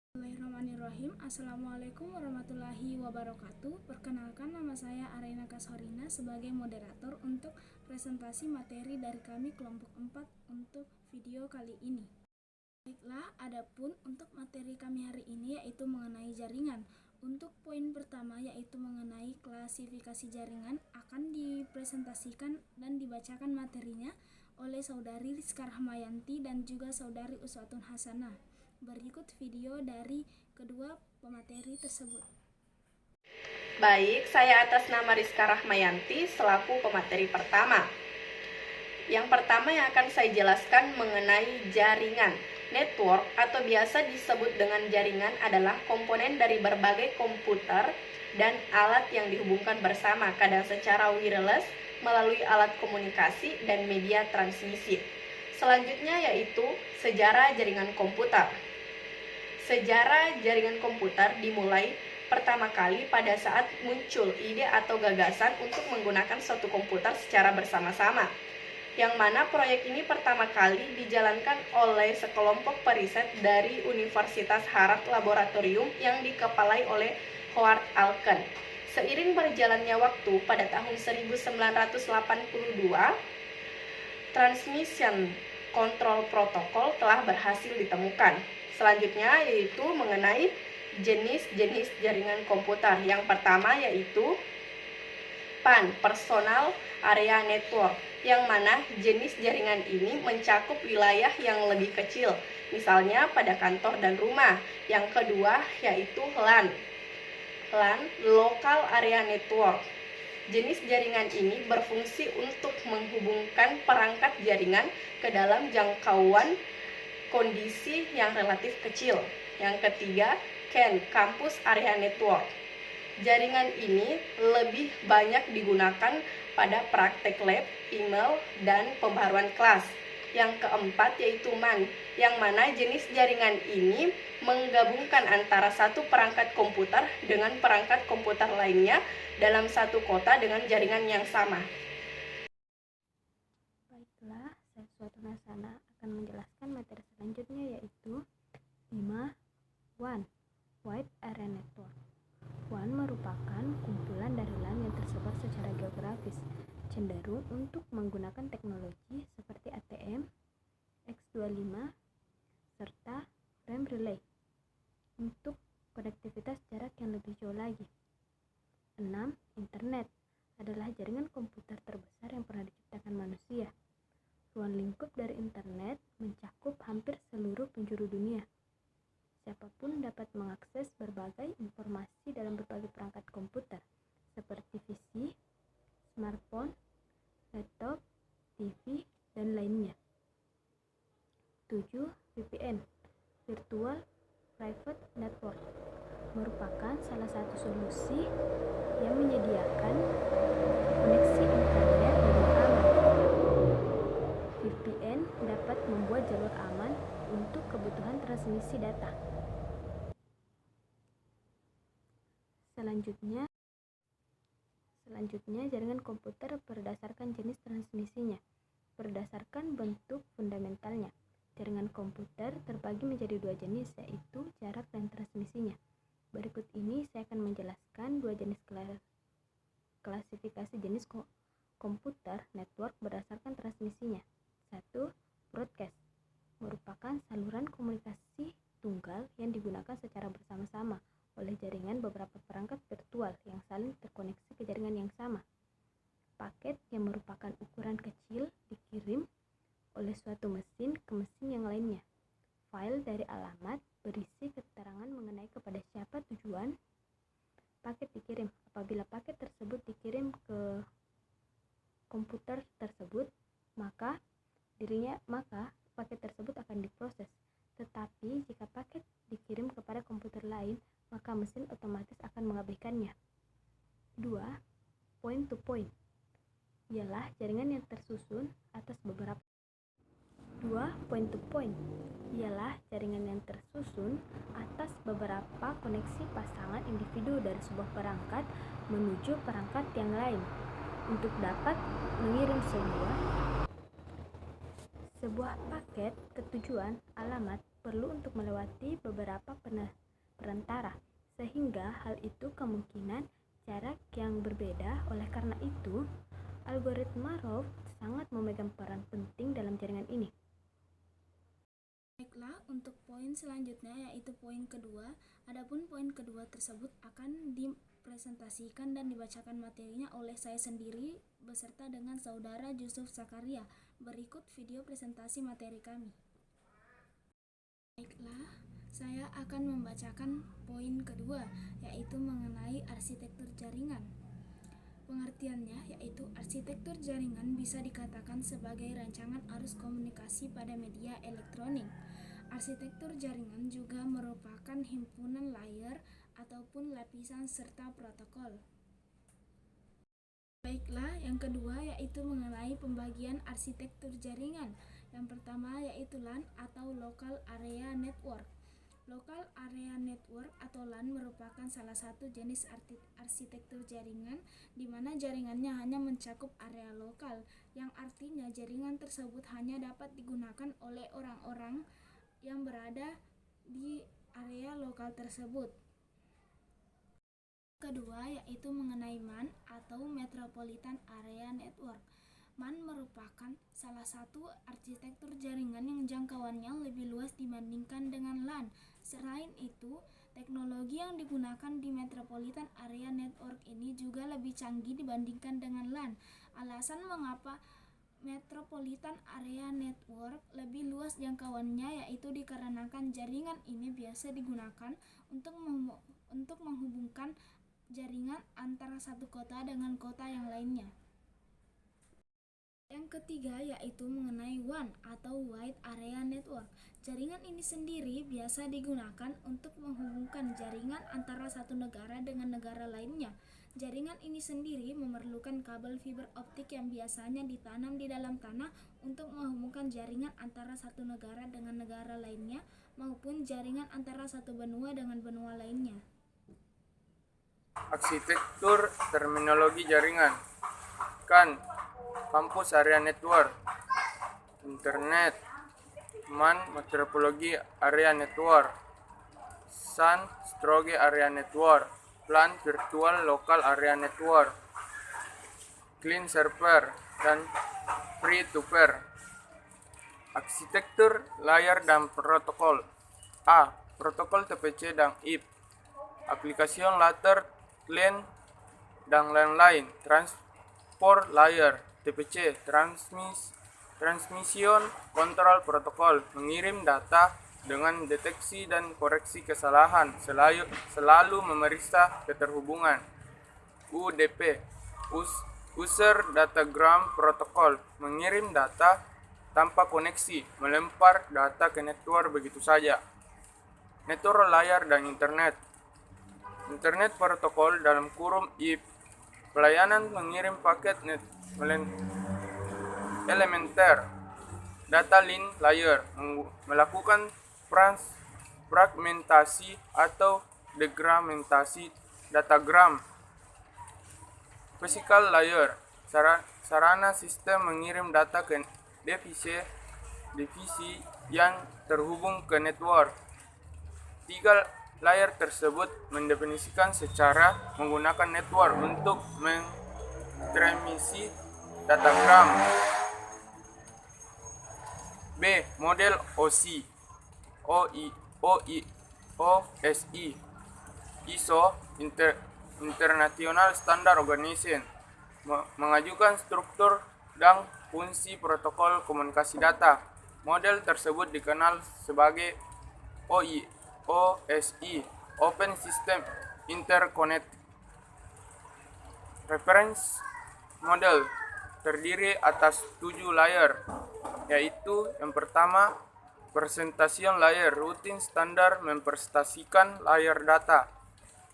Bismillahirrahmanirrahim. Assalamualaikum warahmatullahi wabarakatuh. Perkenalkan, nama saya Arena Kasharina sebagai moderator untuk presentasi materi dari kami kelompok 4 untuk video kali ini. Baiklah, adapun untuk materi kami hari ini yaitu mengenai jaringan. Untuk poin pertama yaitu mengenai klasifikasi jaringan akan dipresentasikan dan dibacakan materinya oleh Saudari Rizka Rahmayanti dan juga Saudari Uswatun Hasanah. Berikut video dari kedua pemateri tersebut. Baik, saya atas nama Rizka Rahmayanti selaku pemateri pertama. Yang pertama yang akan saya jelaskan mengenai jaringan. Network atau biasa disebut dengan jaringan adalah komponen dari berbagai komputer dan alat yang dihubungkan bersama, kadang secara wireless melalui alat komunikasi dan media transmisi. Selanjutnya yaitu sejarah jaringan komputer. Sejarah jaringan komputer dimulai pertama kali pada saat muncul ide atau gagasan untuk menggunakan suatu komputer secara bersama-sama, yang mana proyek ini pertama kali dijalankan oleh sekelompok periset dari Universitas Harvard Laboratorium yang dikepalai oleh Howard Alken. Seiring berjalannya waktu, pada tahun 1982, Transmission Control Protocol telah berhasil ditemukan. Selanjutnya yaitu mengenai jenis-jenis jaringan komputer. Yang pertama yaitu PAN, Personal Area Network, yang mana jenis jaringan ini mencakup wilayah yang lebih kecil, misalnya pada kantor dan rumah. Yang kedua yaitu LAN, Local Area Network. Jenis jaringan ini berfungsi untuk menghubungkan perangkat jaringan ke dalam jangkauan kondisi yang relatif kecil. Yang ketiga, CAN, Campus Area Network. Jaringan ini lebih banyak digunakan pada praktek lab, email, dan pembaharuan kelas. Yang keempat yaitu MAN, yang mana jenis jaringan ini menggabungkan antara satu perangkat komputer dengan perangkat komputer lainnya dalam satu kota dengan jaringan yang sama. Baiklah, saya Uswatun Hasanah akan menjelaskan materi selanjutnya yaitu 5. WAN, Wide Area Network. WAN merupakan kumpulan dari LAN yang tersebar secara geografis, cenderung untuk menggunakan teknologi seperti ATM, X25, serta frame relay untuk konektivitas jarak yang lebih jauh lagi. 6. Internet adalah jaringan komputer terbesar yang pernah diciptakan manusia. Ruang lingkup dari internet mencakup hampir seluruh penjuru dunia. Siapapun dapat mengakses berbagai informasi dalam berbagai perangkat komputer, seperti PC, smartphone, laptop, TV, dan lainnya. 7. VPN, Virtual Private Network, merupakan salah satu solusi yang menyediakan koneksi internet yang aman. VPN dapat membuat jalur aman untuk kebutuhan transmisi data. Selanjutnya, jaringan komputer berdasarkan jenis transmisinya. Berdasarkan bentuk fundamentalnya, jaringan komputer terbagi menjadi dua jenis, yaitu jarak dan transmisinya. Berikut ini saya akan menjelaskan dua jenis klasifikasi jenis komputer network berdasarkan transmisinya. 1. Broadcast, merupakan saluran komunikasi tunggal yang digunakan secara bersama-sama oleh jaringan beberapa perangkat virtual yang saling terkoneksi ke jaringan yang sama. Paket yang merupakan ukuran kecil dikirim oleh suatu mesin ke mesin yang lainnya. File dari alamat berisi keterangan mengenai kepada siapa tujuan paket dikirim. Apabila paket tersebut dikirim ke komputer tersebut, maka paket tersebut akan diproses. Tetapi jika paket dikirim kepada komputer lain, maka mesin otomatis akan mengabaikannya. 2. Point to point, ialah jaringan yang tersusun atas beberapa koneksi pasangan individu dari sebuah perangkat menuju perangkat yang lain untuk dapat mengirim sebuah paket ke tujuan alamat perlu untuk melewati beberapa perantara, sehingga hal itu kemungkinan jarak yang berbeda. Oleh karena itu, algoritma Rove sangat memegang peran penting dalam jaringan ini. Baiklah, untuk poin selanjutnya yaitu poin kedua. Adapun poin kedua tersebut akan dipresentasikan dan dibacakan materinya oleh saya sendiri beserta dengan saudara Yusuf Zakaria. Berikut video presentasi materi kami. Baiklah, saya akan membacakan poin kedua, yaitu mengenai arsitektur jaringan. Pengertiannya yaitu arsitektur jaringan bisa dikatakan sebagai rancangan arus komunikasi pada media elektronik. Arsitektur jaringan juga merupakan himpunan layer ataupun lapisan serta protokol. Baiklah, yang kedua yaitu mengenai pembagian arsitektur jaringan. Yang pertama yaitu LAN atau Local Area Network. Local Area Network atau LAN merupakan salah satu jenis arsitektur jaringan di mana jaringannya hanya mencakup area lokal, yang artinya jaringan tersebut hanya dapat digunakan oleh orang-orang yang berada di area lokal tersebut. Kedua yaitu mengenai MAN atau Metropolitan Area Network. MAN merupakan salah satu arsitektur jaringan yang jangkauannya lebih luas dibandingkan dengan LAN. Selain itu, teknologi yang digunakan di Metropolitan Area Network ini juga lebih canggih dibandingkan dengan LAN. Alasan mengapa Metropolitan Area Network lebih luas jangkauannya yaitu dikarenakan jaringan ini biasa digunakan untuk menghubungkan jaringan antara satu kota dengan kota yang lainnya. Yang ketiga yaitu mengenai WAN atau Wide Area Network. Jaringan ini sendiri biasa digunakan untuk menghubungkan jaringan antara satu negara dengan negara lainnya. Jaringan ini sendiri memerlukan kabel fiber optik yang biasanya ditanam di dalam tanah untuk menghubungkan jaringan antara satu negara dengan negara lainnya maupun jaringan antara satu benua dengan benua lainnya. Arsitektur terminologi jaringan. CAN, Campus Area Network. Internet, MAN, Metropolitan Area Network. SAN, Stroge Area Network. LAN, Virtual Local Area Network. Client Server dan Free-to-Pair. Arsitektur layar dan protokol. A. Protokol TPC dan IP. Aplikasi latar client dan lain-lain. Transport layer TPC, Transmission Control Protocol, mengirim data dengan deteksi dan koreksi kesalahan, selalu memeriksa keterhubungan. UDP, User Datagram Protocol, mengirim data tanpa koneksi, melempar data ke network begitu saja. Network layar dan internet. Internet protokol dalam kurung IP, pelayanan mengirim paket elementer. Data link layer, melakukan fragmentasi atau degragmentasi datagram. Physical layer, sarana sistem mengirim data ke divisi yang terhubung ke network. Tiga layer tersebut mendefinisikan secara menggunakan network untuk mentransmisi datagram. B. Model OSI, ISO International Standard Organization, mengajukan struktur dan fungsi protokol komunikasi data. Model tersebut dikenal sebagai OSI, Open System Interconnect. Reference model terdiri atas 7 layer, yaitu yang pertama, presentation layer, rutin standar mempresentasikan layer data.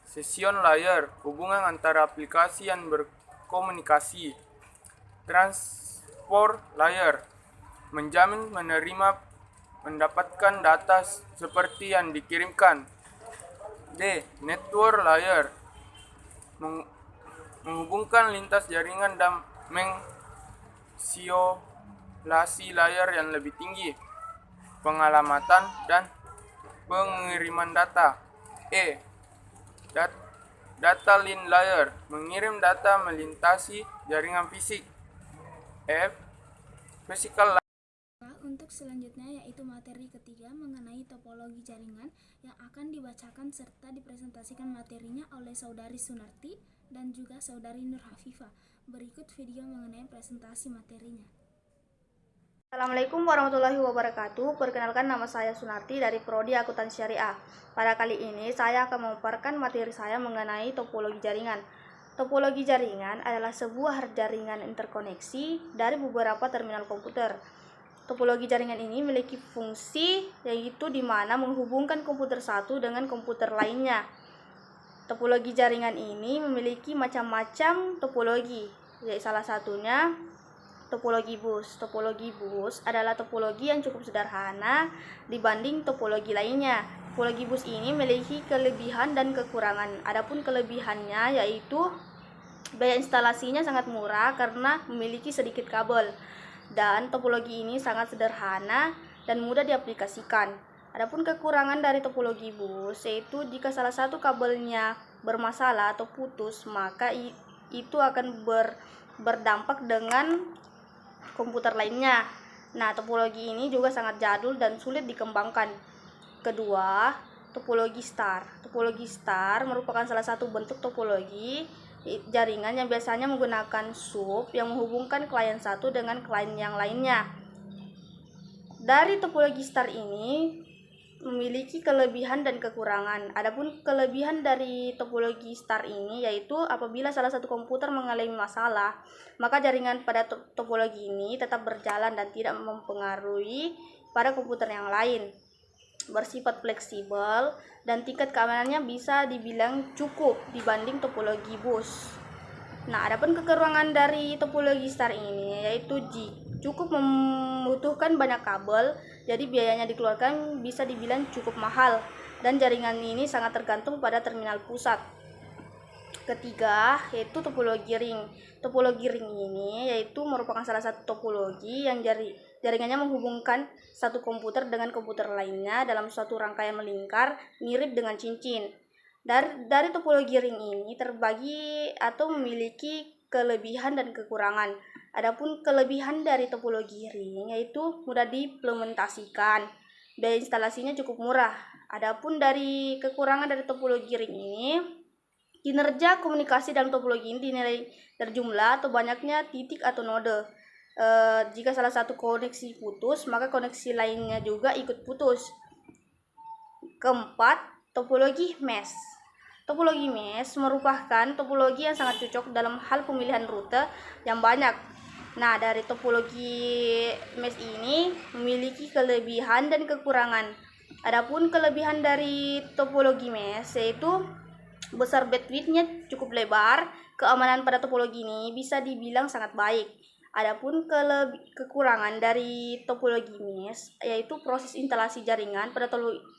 Session layer, hubungan antara aplikasi yang berkomunikasi. Transport layer, menjamin menerima mendapatkan data seperti yang dikirimkan. D. Network layer, menghubungkan lintas jaringan dan mengisolasi layar yang lebih tinggi, pengalamatan dan pengiriman data. E. Data link layer, mengirim data melintasi jaringan fisik. F. Physical layer. Untuk selanjutnya yaitu materi ketiga mengenai topologi jaringan yang akan dibacakan serta dipresentasikan materinya oleh Saudari Sunarti dan juga Saudari Nur Hafifah. Berikut video mengenai presentasi materinya. Assalamualaikum warahmatullahi wabarakatuh. Perkenalkan, nama saya Sunarti dari Prodi Akuntansi Syariah. Pada kali ini saya akan memaparkan materi saya mengenai topologi jaringan. Topologi jaringan adalah sebuah jaringan interkoneksi dari beberapa terminal komputer. Topologi jaringan ini memiliki fungsi yaitu di mana menghubungkan komputer satu dengan komputer lainnya. Topologi jaringan ini memiliki macam-macam topologi, yaitu salah satunya topologi bus. Topologi bus adalah topologi yang cukup sederhana dibanding topologi lainnya. Topologi bus ini memiliki kelebihan dan kekurangan. Adapun kelebihannya yaitu biaya instalasinya sangat murah karena memiliki sedikit kabel. Dan topologi ini sangat sederhana dan mudah diaplikasikan. Adapun kekurangan dari topologi bus yaitu jika salah satu kabelnya bermasalah atau putus, maka itu akan berdampak dengan komputer lainnya. Nah, topologi ini juga sangat jadul dan sulit dikembangkan. Kedua, topologi star. Topologi star merupakan salah satu bentuk topologi jaringan yang biasanya menggunakan sub yang menghubungkan klien satu dengan klien yang lainnya. Dari topologi star ini memiliki kelebihan dan kekurangan. Adapun kelebihan dari topologi star ini yaitu apabila salah satu komputer mengalami masalah, maka jaringan pada topologi ini tetap berjalan dan tidak mempengaruhi pada komputer yang lain. Bersifat fleksibel dan tingkat keamanannya bisa dibilang cukup dibanding topologi bus. Nah, adapun kekurangan dari topologi star ini yaitu cukup membutuhkan banyak kabel, jadi biayanya dikeluarkan bisa dibilang cukup mahal dan jaringan ini sangat tergantung pada terminal pusat. Ketiga, yaitu topologi ring. Topologi ring ini yaitu merupakan salah satu topologi yang jaringannya menghubungkan satu komputer dengan komputer lainnya dalam suatu rangkaian melingkar mirip dengan cincin. Dari topologi ring ini terbagi atau memiliki kelebihan dan kekurangan. Adapun kelebihan dari topologi ring yaitu mudah diimplementasikan, biaya instalasinya cukup murah. Adapun dari kekurangan dari topologi ring ini, kinerja komunikasi dalam topologi ini dinilai terjumlah atau banyaknya titik atau node. Jika salah satu koneksi putus, maka koneksi lainnya juga ikut putus. Keempat, topologi mesh. Topologi mesh merupakan topologi yang sangat cocok dalam hal pemilihan rute yang banyak. Nah, dari topologi mesh ini memiliki kelebihan dan kekurangan. Adapun kelebihan dari topologi mesh yaitu besar bandwidth-nya cukup lebar, keamanan pada topologi ini bisa dibilang sangat baik. Adapun kekurangan dari topologi mesh yaitu proses instalasi jaringan pada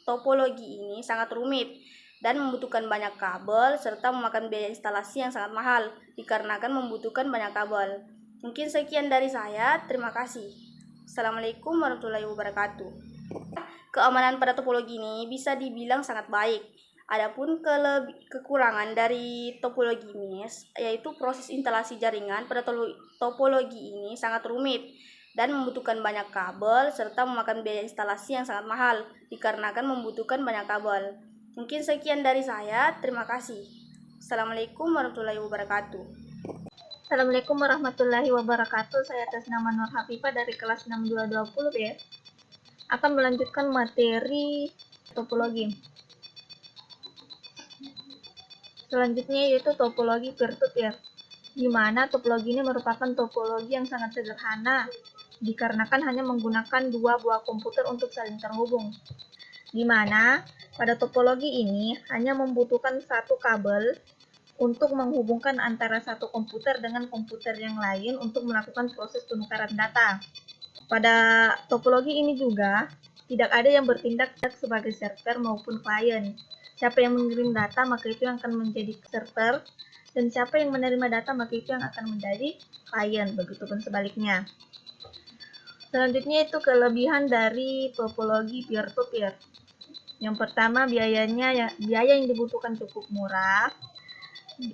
topologi ini sangat rumit dan membutuhkan banyak kabel serta memakan biaya instalasi yang sangat mahal dikarenakan membutuhkan banyak kabel. Mungkin sekian dari saya, terima kasih. Assalamualaikum warahmatullahi wabarakatuh. Keamanan pada topologi ini bisa dibilang sangat baik. Adapun kekurangan dari topologi mesh yaitu proses instalasi jaringan pada topologi ini sangat rumit dan membutuhkan banyak kabel serta memakan biaya instalasi yang sangat mahal dikarenakan membutuhkan banyak kabel. Mungkin sekian dari saya, terima kasih. Assalamualaikum warahmatullahi wabarakatuh. Assalamualaikum warahmatullahi wabarakatuh. Saya atas nama Nur Hafifah dari kelas 6220 ya. Akan melanjutkan materi topologi. Selanjutnya yaitu topologi peer-to-peer, di mana topologi ini merupakan topologi yang sangat sederhana dikarenakan hanya menggunakan dua buah komputer untuk saling terhubung. Di mana pada topologi ini hanya membutuhkan satu kabel untuk menghubungkan antara satu komputer dengan komputer yang lain untuk melakukan proses penukaran data. Pada topologi ini juga tidak ada yang bertindak sebagai server maupun klien. Siapa yang mengirim data maka itu yang akan menjadi server, dan siapa yang menerima data maka itu yang akan menjadi klien, begitupun sebaliknya. Selanjutnya itu kelebihan dari topologi peer-to-peer. Yang pertama, biaya yang dibutuhkan cukup murah.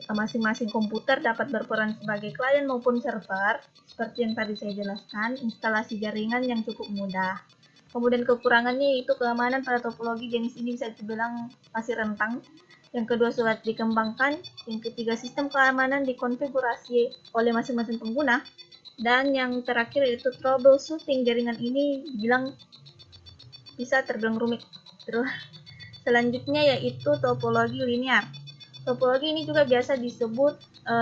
Masing-masing komputer dapat berperan sebagai klien maupun server. Seperti yang tadi saya jelaskan, instalasi jaringan yang cukup mudah. Kemudian kekurangannya yaitu keamanan pada topologi jenis ini bisa dibilang masih rentang. Yang kedua, sulit dikembangkan. Yang ketiga, sistem keamanan dikonfigurasi oleh masing-masing pengguna. Dan yang terakhir yaitu troubleshooting jaringan ini dibilang bisa terbilang rumit. Terus selanjutnya yaitu topologi linear. Topologi ini juga biasa disebut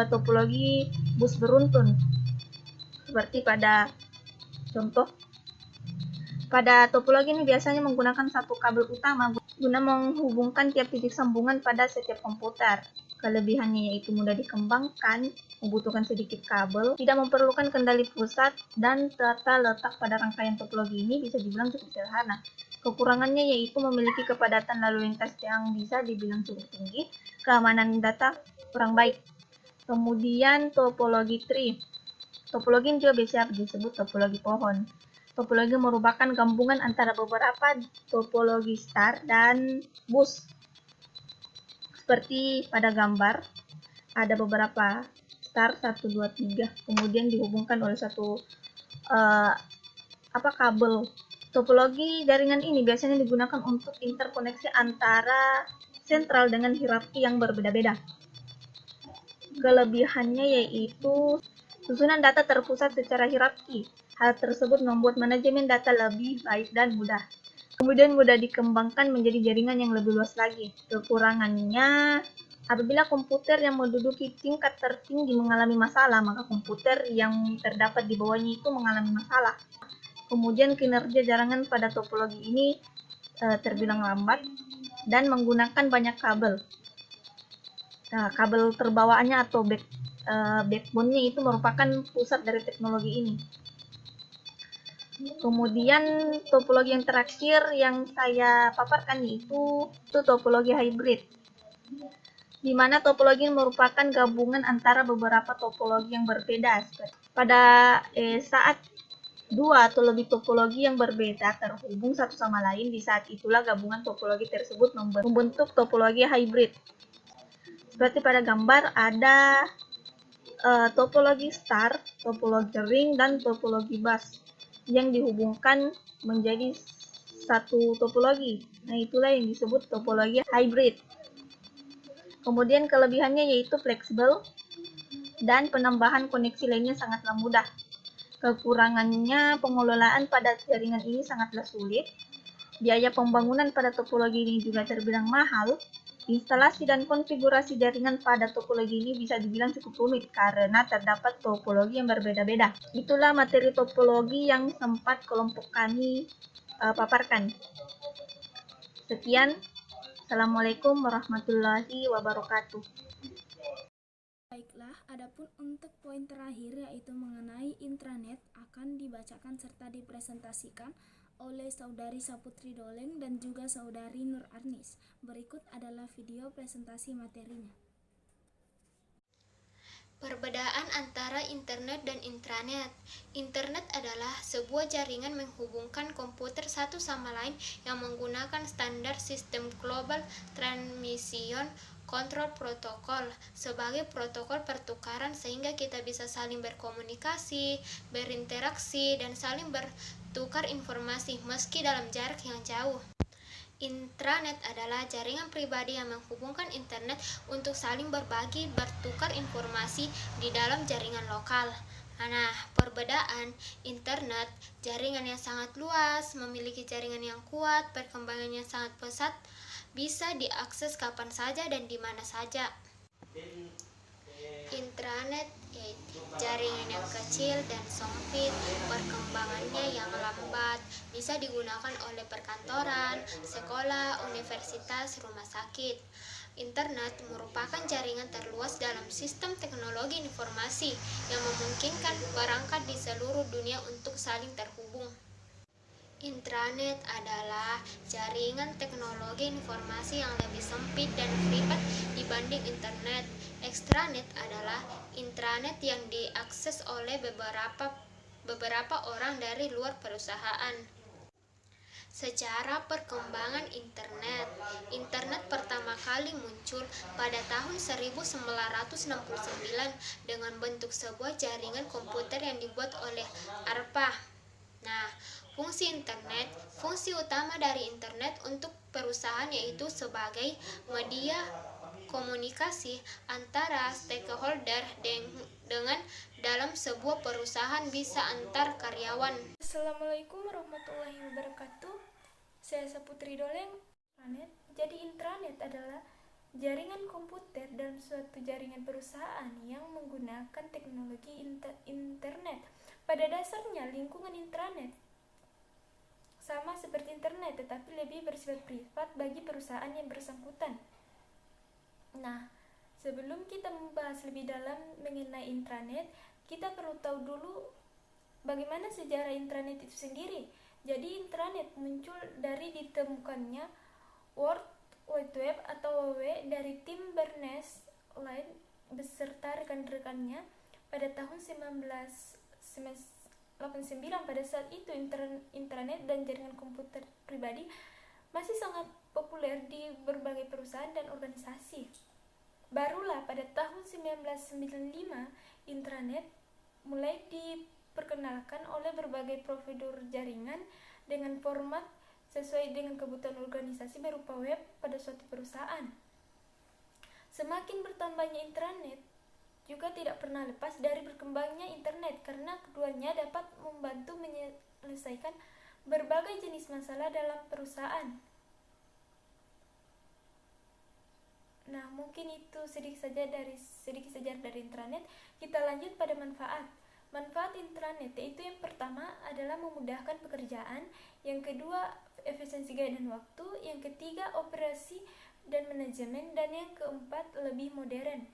topologi bus beruntun. Seperti pada contoh, pada topologi ini biasanya menggunakan satu kabel utama guna menghubungkan tiap titik sambungan pada setiap komputer. Kelebihannya yaitu mudah dikembangkan, membutuhkan sedikit kabel, tidak memerlukan kendali pusat, dan tata letak pada rangkaian topologi ini bisa dibilang cukup sederhana. Kekurangannya yaitu memiliki kepadatan lalu lintas yang bisa dibilang cukup tinggi, keamanan data kurang baik. Kemudian topologi tree. Topologi ini juga biasa disebut topologi pohon. Topologi merupakan gabungan antara beberapa topologi star dan bus. Seperti pada gambar, ada beberapa star 1, 2, 3, kemudian dihubungkan oleh satu kabel. Topologi jaringan ini biasanya digunakan untuk interkoneksi antara sentral dengan hierarki yang berbeda-beda. Kelebihannya yaitu susunan data terpusat secara hierarki. Hal tersebut membuat manajemen data lebih baik dan mudah. Kemudian mudah dikembangkan menjadi jaringan yang lebih luas lagi. Kekurangannya, apabila komputer yang menduduki tingkat tertinggi mengalami masalah, maka komputer yang terdapat di bawahnya itu mengalami masalah. Kemudian kinerja jaringan pada topologi ini terbilang lambat dan menggunakan banyak kabel. Nah, kabel terbawaannya atau backbone-nya itu merupakan pusat dari teknologi ini. Kemudian topologi yang terakhir yang saya paparkan yaitu topologi hybrid, di mana topologi merupakan gabungan antara beberapa topologi yang berbeda. Pada saat dua atau lebih topologi yang berbeda terhubung satu sama lain, di saat itulah gabungan topologi tersebut membentuk topologi hybrid. Seperti pada gambar ada topologi star, topologi ring, dan topologi bus yang dihubungkan menjadi satu topologi. Nah, itulah yang disebut topologi hybrid. Kemudian kelebihannya yaitu fleksibel dan penambahan koneksi lainnya sangatlah mudah. Kekurangannya, pengelolaan pada jaringan ini sangatlah sulit. Biaya pembangunan pada topologi ini juga terbilang mahal. Instalasi dan konfigurasi jaringan pada topologi ini bisa dibilang cukup rumit karena terdapat topologi yang berbeda-beda. Itulah materi topologi yang sempat kelompok kami paparkan. Sekian. Assalamualaikum warahmatullahi wabarakatuh. Baiklah, adapun untuk poin terakhir yaitu mengenai intranet akan dibacakan serta dipresentasikan oleh Saudari Saputri Doleng dan juga Saudari Nur Arnis. Berikut adalah video presentasi materinya. Perbedaan antara internet dan intranet. Internet adalah sebuah jaringan menghubungkan komputer satu sama lain yang menggunakan standar sistem Global Transmission Control Protocol sebagai protokol pertukaran sehingga kita bisa saling berkomunikasi, berinteraksi, dan saling bertukar informasi meski dalam jarak yang jauh. Intranet adalah jaringan pribadi yang menghubungkan internet untuk saling berbagi, bertukar informasi di dalam jaringan lokal. Nah, perbedaan internet, jaringan yang sangat luas, memiliki jaringan yang kuat, perkembangannya sangat pesat, bisa diakses kapan saja dan di mana saja. Intranet yaitu jaringan yang kecil dan sempit, perkembangannya yang lambat, bisa digunakan oleh perkantoran, sekolah, universitas, rumah sakit. Internet merupakan jaringan terluas dalam sistem teknologi informasi yang memungkinkan perangkat di seluruh dunia untuk saling terhubung. Intranet adalah jaringan teknologi informasi yang lebih sempit dan privat dibanding internet. Extranet adalah intranet yang diakses oleh beberapa orang dari luar perusahaan. Sejarah perkembangan internet. Internet pertama kali muncul pada tahun 1969 dengan bentuk sebuah jaringan komputer yang dibuat oleh ARPA. Nah, fungsi utama dari internet untuk perusahaan yaitu sebagai media komunikasi antara stakeholder dengan dalam sebuah perusahaan, bisa antar karyawan. Assalamualaikum warahmatullahi wabarakatuh. Saya Saputri Doleng. Jadi intranet adalah jaringan komputer dalam suatu jaringan perusahaan yang menggunakan teknologi internet. Pada dasarnya lingkungan intranet sama seperti internet, tetapi lebih bersifat privat bagi perusahaan yang bersangkutan. Nah, sebelum kita membahas lebih dalam mengenai intranet, kita perlu tahu dulu bagaimana sejarah intranet itu sendiri. Jadi intranet muncul dari ditemukannya World Wide Web atau WW dari Tim Berners-Lee beserta rekan-rekannya pada tahun 1989. Pada saat itu intranet dan jaringan komputer pribadi masih sangat populer di berbagai perusahaan dan organisasi. Barulah pada tahun 1995 intranet mulai diperkenalkan oleh berbagai provider jaringan dengan format sesuai dengan kebutuhan organisasi berupa web pada suatu perusahaan. Semakin bertambahnya intranet juga tidak pernah lepas dari berkembangnya internet karena keduanya dapat membantu menyelesaikan berbagai jenis masalah dalam perusahaan. Nah, mungkin itu sedikit saja dari intranet. Kita lanjut pada manfaat. Manfaat intranet yaitu yang pertama adalah memudahkan pekerjaan, yang kedua efisiensi gaya dan waktu, yang ketiga operasi dan manajemen, dan yang keempat lebih modern.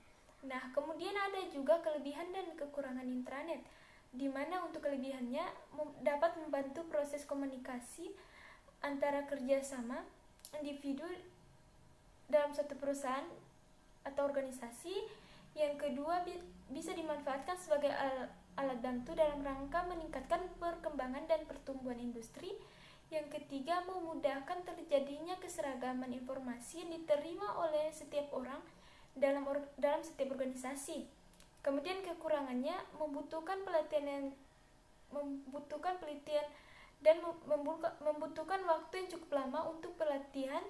Nah, kemudian ada juga kelebihan dan kekurangan intranet, di mana untuk kelebihannya dapat membantu proses komunikasi antara kerjasama individu dalam suatu perusahaan atau organisasi. Yang kedua, bisa dimanfaatkan sebagai alat bantu dalam rangka meningkatkan perkembangan dan pertumbuhan industri. Yang ketiga, memudahkan terjadinya keseragaman informasi yang diterima oleh setiap orang dalam setiap organisasi. Kemudian kekurangannya membutuhkan pelatihan dan membutuhkan waktu yang cukup lama untuk pelatihan.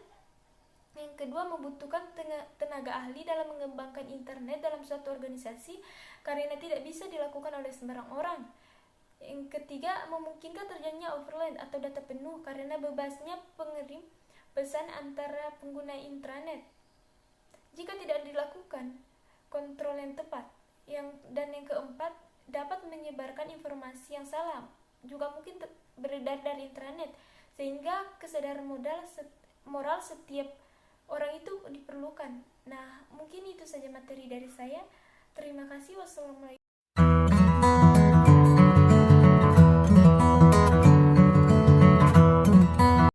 Yang kedua, membutuhkan tenaga ahli dalam mengembangkan internet dalam suatu organisasi karena tidak bisa dilakukan oleh sembarang orang. Yang ketiga, memungkinkan terjadinya overload atau data penuh karena bebasnya pengirim pesan antara pengguna intranet jika tidak dilakukan kontrol yang tepat. Dan yang keempat, dapat menyebarkan informasi yang salah juga mungkin beredar dari intranet, sehingga kesadaran moral setiap orang itu diperlukan. Nah, mungkin itu saja materi dari saya. Terima kasih. Wassalamualaikum.